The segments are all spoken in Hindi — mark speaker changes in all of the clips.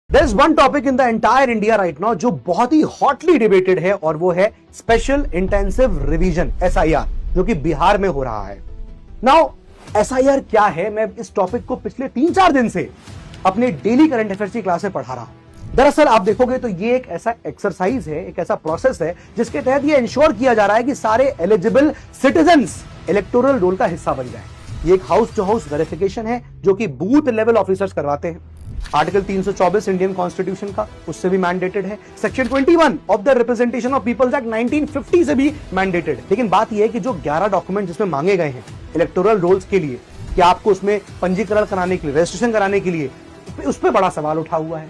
Speaker 1: There is one topic in the entire India right now जो बहुत ही हॉटली डिबेटेड है और वो है स्पेशल इंटेंसिव रिवीजन SIR, जो कि बिहार में हो रहा है। नाउ SIR क्या है, मैं इस टॉपिक को पिछले 3-4 दिन से अपने डेली करंट अफेयर्स की क्लास में पढ़ा रहा हूं। दरअसल आप देखोगे तो ये एक ऐसा एक्सरसाइज है, एक ऐसा प्रोसेस है जिसके तहत ये इंश्योर किया जा रहा है कि सारे एलिजिबल सिटीजन्स इलेक्टोरल रोल का हिस्सा बन जाए। ये एक हाउस टू हाउस वेरिफिकेशन है जो कि बूथ लेवल ऑफिसर्स करवाते हैं। आर्टिकल 324 इंडियन कॉन्स्टिट्यूशन का उससे भी मैंडेटेड है। Section 21 of the representation of people's act 1950 से भी मैंडेटेड है। लेकिन बात यह है कि जो 11 डॉक्यूमेंट जिसमें मांगे गए हैं इलेक्टोरल रोल्स के लिए कि आपको उसमें पंजीकरण कराने के लिए, रजिस्ट्रेशन कराने के लिए, उस पर बड़ा सवाल उठा हुआ है।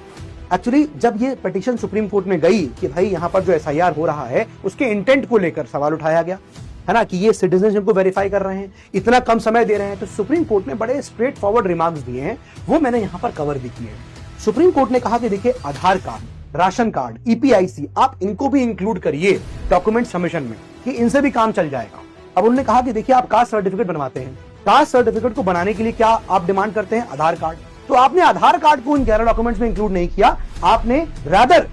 Speaker 1: एक्चुअली जब ये पिटीशन सुप्रीम कोर्ट में गई कि भाई यहां पर जो SIR हो रहा है उसके इंटेंट को लेकर सवाल उठाया गया है ना, कि ये सिटीजनशिप को वेरीफाई कर रहे हैं, इतना कम समय दे रहे हैं, तो सुप्रीम कोर्ट ने बड़े स्ट्रेट फॉरवर्ड रिमार्क्स दिए हैं, वो मैंने यहां पर कवर भी किए हैं। सुप्रीम कोर्ट ने कहा कि देखिए आधार कार्ड, राशन कार्ड, EPIC आप इनको भी इंक्लूड करिए डॉक्यूमेंट सबमिशन में कि इनसे भी काम चल जाएगा। अब उन्होंने कहा कि देखिए आप कास्ट सर्टिफिकेट बनवाते हैं, कास्ट सर्टिफिकेट को बनाने के लिए क्या आप डिमांड करते हैं? आधार कार्ड। तो आपने आधार कार्ड को इन 11 डॉक्यूमेंट्स में इंक्लूड नहीं किया, आपने रादर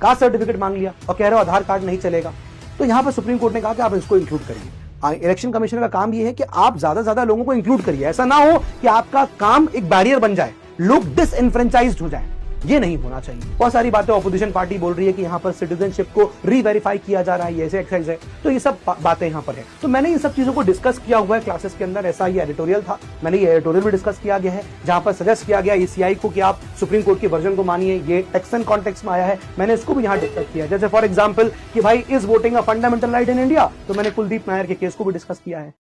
Speaker 1: कास्ट सर्टिफिकेट मांग लिया और कह रहे हो आधार कार्ड नहीं चलेगा। तो यहां पर सुप्रीम कोर्ट ने कहा कि आप इसको इंक्लूड करिए। इलेक्शन कमीशन का काम यह है कि आप ज्यादा से ज्यादा लोगों को इंक्लूड करिए, ऐसा ना हो कि आपका काम एक बैरियर बन जाए, लोग डिसइनफ्रेंचाइज्ड हो जाए, ये नहीं होना चाहिए। बहुत सारी बातें ऑपोजिशन पार्टी बोल रही है कि यहाँ पर सिटीजनशिप को रीवेरीफाई किया जा रहा है, ये ऐसे एक्सरसाइज है, तो ये सब बातें यहाँ पर है। तो मैंने इन सब चीजों को डिस्कस किया हुआ है क्लासेस के अंदर। ऐसा ये एडिटोरियल था, मैंने ये एडिटोरियल भी डिस्कस किया गया है जहां पर सजेस्ट किया गया ECI को कि आप सुप्रीम कोर्ट के वर्जन को मानिए, ये टेक्स्ट एंड कॉन्टेक्स्ट में आया है, मैंने इसको भी यहाँ डिस्कस किया। जैसे फॉर एग्जाम्पल कि भाई is voting a fundamental right in India, तो मैंने कुलदीप नायर के केस को भी डिस्कस किया है।